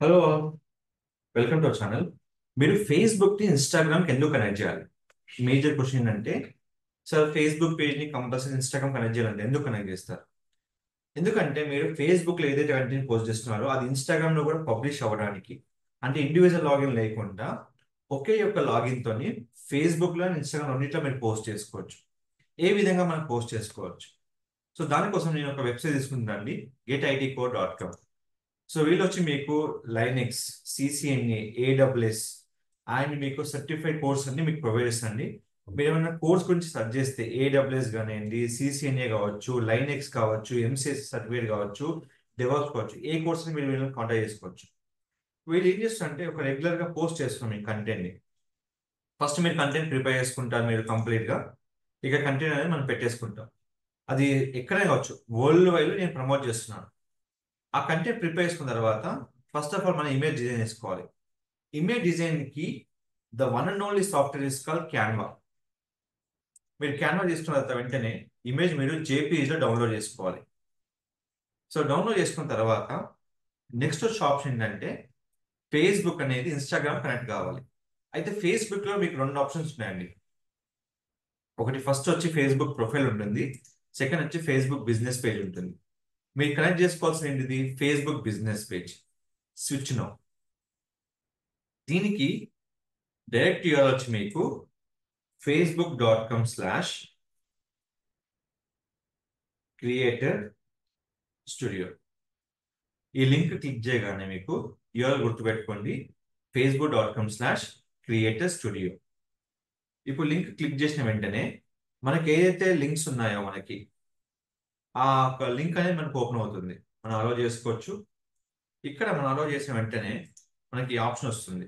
Hello, welcome to our channel. మీరు Facebook ని Instagram కి ఎందుకు కనెక్ట్ చేయాలి? మేజర్ క్వశ్చన్ ఏంటంటే, సార్ ఫేస్బుక్ పేజ్ ని కంపల్సరీ ఇన్స్టాగ్రామ్ కనెక్ట్ చేయాలంటే ఎందుకు కనెక్ట్ చేస్తారు? ఎందుకంటే మీరు ఫేస్బుక్ లో ఏదైతే కంటెంట్ పోస్ట్ చేస్తున్నారో అది ఇన్స్టాగ్రామ్ లో కూడా పబ్లిష్ అవ్వడానికి, అంటే ఇండివిజువల్ లాగిన్ లేకుండా ఒకే యొక్క లాగిన్ తోని ఫేస్బుక్ లో ఇన్స్టాగ్రామ్ రెండింటిలో మీరు పోస్ట్ చేసుకోవచ్చు. ఏ విధంగా మనం పోస్ట్ చేసుకోవచ్చు? సో దానికోసం నేను ఒక వెబ్సైట్ తీసుకుంటానండి, getitco.com. సో వీళ్ళు వచ్చి మీకు లైనెక్స్, సిసిఎన్ఏ, ఏడబ్ల్యూఎస్ అండ్ మీకు సర్టిఫైడ్ కోర్స్ అన్ని మీకు ప్రొవైడ్ చేస్తానండి. మీరు ఏమైనా కోర్స్ గురించి సెర్చ్ చేస్తే ఏడబ్ల్యూఎస్ కానివ్వండి, సిసిఎన్ఏ కావచ్చు, లైనెక్స్ కావచ్చు, ఎంసిఎస్ సర్టిఫికేట్ కావచ్చు, డెవాప్స్ కావచ్చు, ఏ కోర్స్ మీరు వీళ్ళని కాంటాక్ట్ చేసుకోవచ్చు. వీళ్ళు ఏం చేస్తారంటే ఒక రెగ్యులర్ గా పోస్ట్ చేస్తున్నాం మీ కంటెంట్ ని. ఫస్ట్ మీరు కంటెంట్ ప్రిపేర్ చేసుకుంటారు మీరు కంప్లీట్ గా. ఇక కంటెంట్ అనేది మనం పెట్టేసుకుంటాం. అది ఎక్కడే కావచ్చు, వరల్డ్ వైడ్ నేను ప్రమోట్ చేస్తున్నాను. ఆ కంటెంట్ ప్రిపేర్ చేసుకున్న తర్వాత ఫస్ట్ ఆఫ్ ఆల్ మనం ఇమేజ్ డిజైన్ చేసుకోవాలి. ఇమేజ్ డిజైన్ కి the one and only software is call Canva. మీరు క్యాన్వా తీసుకున్న తర్వాత వెంటనే ఇమేజ్ మీరు జేపీఈజ్ లో డౌన్లోడ్ చేసుకోవాలి. సో డౌన్లోడ్ చేసుకున్న తర్వాత నెక్స్ట్ వచ్చే ఆప్షన్ ఏంటంటే ఫేస్బుక్ అనేది ఇన్స్టాగ్రామ్ కనెక్ట్ కావాలి. అయితే ఫేస్బుక్ లో మీకు రెండు ఆప్షన్స్ ఉన్నాయండి. ఒకటి ఫస్ట్ వచ్చి ఫేస్బుక్ ప్రొఫైల్ ఉంటుంది, సెకండ్ వచ్చి ఫేస్బుక్ బిజినెస్ పేజ్ ఉంటుంది. మీరు కనెక్ట్ చేసుకోవాల్సిన ఏంటిది? Facebook business page. Switch now. దీనికి డైరెక్ట్ యూఆర్ఎల్ వచ్చి మీకు facebook.com/creator studio. ఈ లింక్ క్లిక్ చేయగానే మీకు యూఆర్ఎల్ గుర్తుపెట్టుకోండి, facebook.com/creator studio. ఇప్పుడు లింక్ క్లిక్ చేసిన వెంటనే మనకి ఏదైతే లింక్స్ ఉన్నాయో మనకి ఆ లింక్ అనేది మనకు ఓపెన్ అవుతుంది. మనం అలౌ చేసుకోవచ్చు. ఇక్కడ మనం అలౌ చేసిన వెంటనే మనకి ఈ ఆప్షన్ వస్తుంది.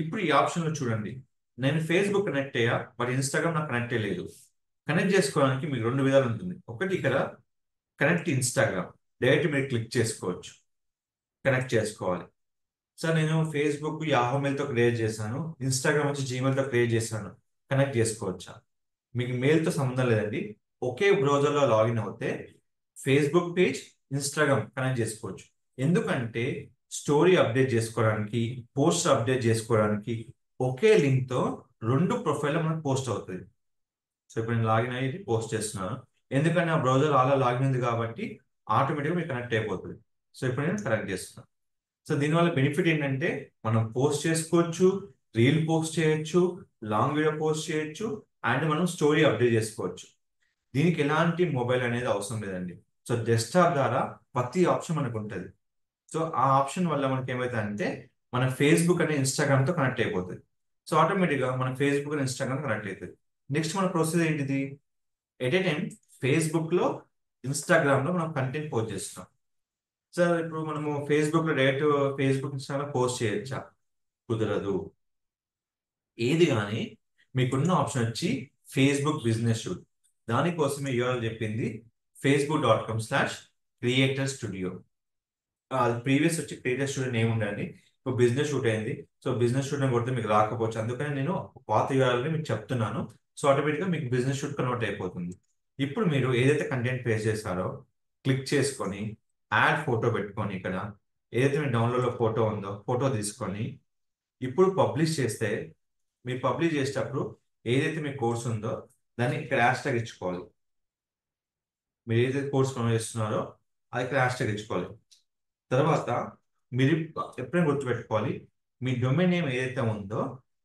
ఇప్పుడు ఈ ఆప్షన్ లో చూడండి, నేను ఫేస్బుక్ కనెక్ట్ అయ్యా బట్ ఇన్స్టాగ్రామ్ నాకు కనెక్ట్ లేదు. కనెక్ట్ చేసుకోవడానికి మీకు రెండు విధాలు ఉంటుంది. ఒకటి ఇక్కడ కనెక్ట్ ఇన్స్టాగ్రామ్, డైరెక్ట్ మీరు క్లిక్ చేసుకోవచ్చు, కనెక్ట్ చేసుకోవాలి. సార్ నేను ఫేస్బుక్ యాహూ మెయిల్ తో క్రియేట్ చేశాను, ఇన్స్టాగ్రామ్ వచ్చి జీమెయిల్ తో క్రియేట్ చేశాను, కనెక్ట్ చేసుకోవచ్చా? మీకు మెయిల్ తో సంబంధం లేదండి. ఒకే బ్రౌజర్ లో లాగిన్ అవుతే ఫేస్బుక్ పేజ్, ఇన్స్టాగ్రామ్ కనెక్ట్ చేసుకోవచ్చు. ఎందుకంటే స్టోరీ అప్డేట్ చేసుకోవడానికి, పోస్ట్ అప్డేట్ చేసుకోవడానికి ఒకే లింక్ తో రెండు ప్రొఫైల్ మనకు పోస్ట్ అవుతుంది. సో ఇప్పుడు నేను లాగిన్ అయ్యి పోస్ట్ చేస్తున్నాను, ఎందుకంటే నా బ్రౌజర్ అలా లాగిన్ ఉంది కాబట్టి ఆటోమేటిక్గా మీకు కనెక్ట్ అయిపోతుంది. సో ఇప్పుడు నేను కనెక్ట్ చేస్తున్నాను. సో దీనివల్ల బెనిఫిట్ ఏంటంటే మనం పోస్ట్ చేసుకోవచ్చు, రీల్ పోస్ట్ చేయొచ్చు, లాంగ్ వీడియో పోస్ట్ చేయొచ్చు, అండ్ మనం స్టోరీ అప్డేట్ చేసుకోవచ్చు. దీనికి ఎలాంటి మొబైల్ అనేది అవసరం లేదండి. సో డెస్క్టాప్ ద్వారా ప్రతి ఆప్షన్ మనకు ఉంటుంది. సో ఆ ఆప్షన్ వల్ల మనకి ఏమవుతుందంటే మన ఫేస్బుక్ అనే ఇన్స్టాగ్రామ్ తో కనెక్ట్ అయిపోతుంది. సో ఆటోమేటిక్ గా మన ఫేస్బుక్ అండ్ ఇన్స్టాగ్రామ్ కనెక్ట్ అవుతుంది. నెక్స్ట్ మన ప్రొసీజర్ ఏంటిది? ఎట్ ఏ టైం ఫేస్బుక్ లో, ఇన్స్టాగ్రామ్ లో మనం కంటెంట్ పోస్ట్ చేస్తున్నాం. సార్ ఇప్పుడు మనము ఫేస్బుక్ లో డైరెక్ట్ ఫేస్బుక్ ఇన్స్టాగ్రామ్ పోస్ట్ చేయొచ్చా? కుదరదు. ఏది కానీ మీకున్న ఆప్షన్ వచ్చి ఫేస్బుక్ బిజినెస్ షూట్. దానికోసమే యూఆర్ఎల్ చెప్పింది facebook.com/creator studio. ప్రీవియస్ వచ్చి క్రియేటర్ స్టూడియో నేమ్ ఉండండి, ఇప్పుడు బిజినెస్ షూట్ అయింది. సో బిజినెస్ షూట్ అని కొడితే మీకు రాకపోవచ్చు, అందుకని నేను పాత యూఆర్ఎల్ మీకు చెప్తున్నాను. సో ఆటోమేటిక్గా మీకు బిజినెస్ షూట్ కన్వర్ట్ అయిపోతుంది. ఇప్పుడు మీరు ఏదైతే కంటెంట్ పేస్ట్ చేస్తారో క్లిక్ చేసుకొని యాడ్ ఫోటో పెట్టుకొని, ఇక్కడ ఏదైతే మీ డౌన్లోడ్లో ఫోటో ఉందో ఫోటో తీసుకొని ఇప్పుడు పబ్లిష్ చేస్తే, మీరు పబ్లిష్ చేసేటప్పుడు ఏదైతే మీ కోర్స్ ఉందో దాన్ని ఇక్కడ హ్యాష్ ట్యాగ్ ఇచ్చుకోవాలి. మీరు ఏదైతే కోర్స్ ప్రమోట్ చేస్తున్నారో అది ఇక్కడ హ్యాష్ ట్యాగ్ ఇచ్చుకోవాలి. తర్వాత మీరు ఎప్పుడైనా గుర్తుపెట్టుకోవాలి, మీ డొమైన్ నేమ్ ఏదైతే ఉందో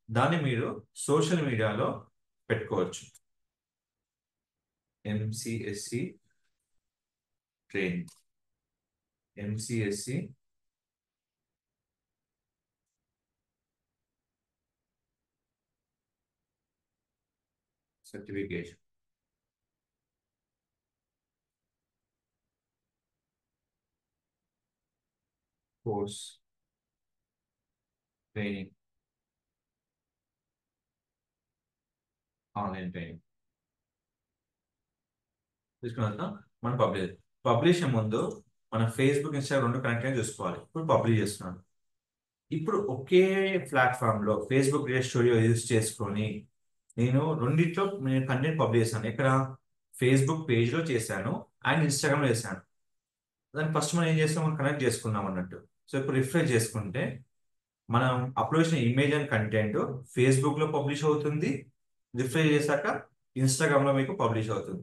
దాన్ని మీరు సోషల్ మీడియాలో పెట్టుకోవచ్చు. MCSC training, MCSC certification, course training, online training తీసుకున్నాక మనం పబ్లిష్ ముందు మన ఫేస్బుక్, ఇన్స్టాగ్రామ్ రెండు కనెక్ట్ అయ్యి చూసుకోవాలి. ఇప్పుడు పబ్లిష్ చేస్తున్నాను. ఇప్పుడు ఒకే ప్లాట్ఫామ్ లో ఫేస్బుక్ రియల్ స్టూడియో యూజ్ చేసుకొని నేను రెండిట్లో నేను కంటెంట్ పబ్లిష్ చేశాను. ఇక్కడ ఫేస్బుక్ పేజ్ లో చేశాను అండ్ ఇన్స్టాగ్రామ్ లో చేశాను. దాన్ని ఫస్ట్ మనం ఏం చేస్తాం, మనం కనెక్ట్ చేసుకున్నాం అన్నట్టు. సో ఇప్పుడు రిఫ్రెష్ చేసుకుంటే మనం అప్లోడ్ చేసిన ఇమేజ్ అండ్ కంటెంట్ ఫేస్బుక్లో పబ్లిష్ అవుతుంది. రిఫ్రెష్ చేశాక ఇన్స్టాగ్రామ్లో మీకు పబ్లిష్ అవుతుంది.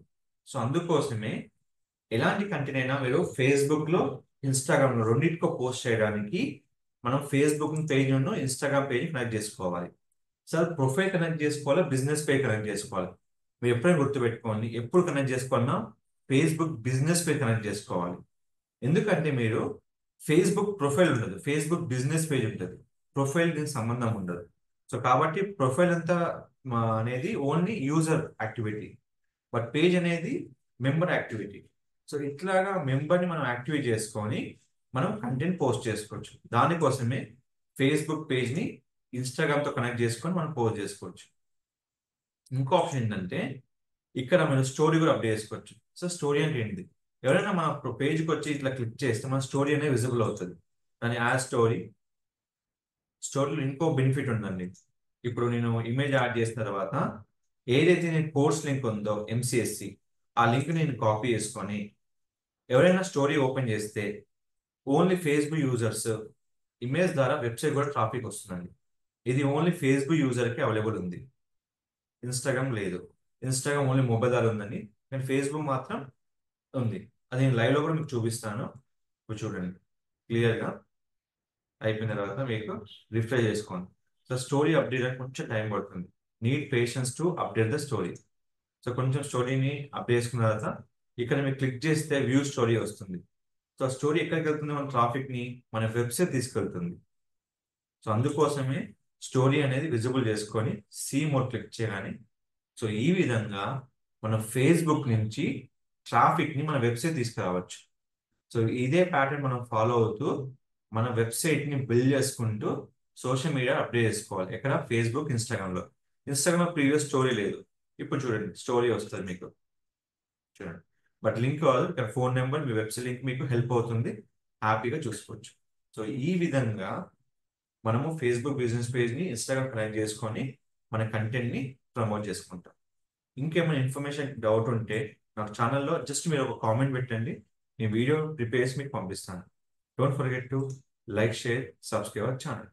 సో అందుకోసమే ఎలాంటి కంటెంట్ అయినా మీరు ఫేస్బుక్లో ఇన్స్టాగ్రామ్లో రెండింటికో పోస్ట్ చేయడానికి మనం ఫేస్బుక్ పేజ్ నుండి ఇన్స్టాగ్రామ్ పేజ్ కనెక్ట్ చేసుకోవాలి. సార్ ప్రొఫైల్ కనెక్ట్ చేసుకోవాలా, బిజినెస్ పేజ్ కనెక్ట్ చేసుకోవాలి? మీరు ఎప్పుడైనా గుర్తుపెట్టుకోండి, ఎప్పుడు కనెక్ట్ చేసుకోవాలన్నా ఫేస్బుక్ బిజినెస్ పేజ్ కనెక్ట్ చేసుకోవాలి. ఎందుకంటే మీరు ఫేస్బుక్ ప్రొఫైల్ ఉండదు, ఫేస్బుక్ బిజినెస్ పేజ్ ఉంటుంది. ప్రొఫైల్ దీనికి సంబంధం ఉండదు. సో కాబట్టి ప్రొఫైల్ అంతా అనేది only user activity, but page అనేది మెంబర్ యాక్టివిటీ. సో ఇట్లాగా మెంబర్ని మనం యాక్టివేట్ చేసుకొని మనం కంటెంట్ పోస్ట్ చేసుకోవచ్చు. దానికోసమే ఫేస్బుక్ పేజ్ని ఇన్స్టాగ్రామ్తో కనెక్ట్ చేసుకొని మనం పోస్ట్ చేసుకోవచ్చు. ఇంకో ఆప్షన్ ఏంటంటే ఇక్కడ మనం స్టోరీ కూడా అప్డేట్ చేసుకోవచ్చు. సో స్టోరీ అంటే ఏంటి? ఎవరైనా మన పేజ్కి వచ్చి ఇట్లా క్లిక్ చేస్తే మన స్టోరీ అనేది విజిబుల్ అవుతుంది. దాని యాడ్ స్టోరీలో ఇంకో బెనిఫిట్ ఉందండి. ఇప్పుడు నేను ఇమేజ్ యాడ్ చేసిన తర్వాత ఏదైతే నేను కోర్స్ లింక్ ఉందో ఎంసీఎస్సి, ఆ లింక్ నేను కాపీ చేసుకొని ఎవరైనా స్టోరీ ఓపెన్ చేస్తే ఓన్లీ ఫేస్బుక్ యూజర్స్ ఇమేజ్ ద్వారా వెబ్సైట్ కూడా ట్రాఫిక్ వస్తుందండి. ఇది ఓన్లీ ఫేస్బుక్ యూజర్కి అవైలబుల్ ఉంది, ఇన్స్టాగ్రామ్ లేదు. ఇన్స్టాగ్రామ్ ఓన్లీ మొబైల్ ద్వారా ఉందండి, కానీ ఫేస్బుక్ మాత్రం ఉంది. అది నేను లైవ్లో కూడా మీకు చూపిస్తాను. ఇప్పుడు చూడండి క్లియర్గా అయిపోయిన తర్వాత మీకు రిఫ్రెష్ చేసుకోండి. సో స్టోరీ అప్డేట్ అని కొంచెం టైం పడుతుంది. Need patience to update the story. So కొంచెం స్టోరీని అప్డేట్ చేసుకున్న తర్వాత ఇక్కడ మీరు క్లిక్ చేస్తే వ్యూ స్టోరీ వస్తుంది. సో ఆ స్టోరీ ఎక్కడికి వెళ్తుంది? మన ట్రాఫిక్ని మన వెబ్సైట్ తీసుకెళ్తుంది. సో అందుకోసమే స్టోరీ అనేది విజిబుల్ చేసుకొని సీ మోడ్ క్లిక్ చేయగానే, సో ఈ విధంగా మన ఫేస్బుక్ నుంచి ట్రాఫిక్ని మన వెబ్సైట్ తీసుకురావచ్చు. సో ఇదే ప్యాటర్న్ మనం ఫాలో అవుతూ మన వెబ్సైట్ని బిల్డ్ చేసుకుంటూ సోషల్ మీడియా అప్డేట్ చేసుకోవాలి. ఎక్కడ? ఫేస్బుక్, ఇన్స్టాగ్రామ్లో. ఇన్స్టాగ్రామ్ ప్రీవియస్ స్టోరీ లేదు, ఇప్పుడు చూడండి స్టోరీ వస్తుంది మీకు, చూడండి. బట్ లింక్ కాదు, ఇక్కడ ఫోన్ నెంబర్, మీ వెబ్సైట్ లింక్ మీకు హెల్ప్ అవుతుంది, హ్యాపీగా చూసుకోవచ్చు. సో ఈ విధంగా మనము ఫేస్బుక్ బిజినెస్ పేజ్ని ఇన్స్టాగ్రామ్ కనెక్ట్ చేసుకొని మన కంటెంట్ని ప్రమోట్ చేసుకుంటాం. ఇంకేమైనా ఇన్ఫర్మేషన్ డౌట్ ఉంటే నాకు ఛానల్లో జస్ట్ మీరు ఒక కామెంట్ పెట్టండి, నేను వీడియో ప్రిపేర్ చేసి మీకు పంపిస్తాను. Don't forget to like, share, subscribe our channel.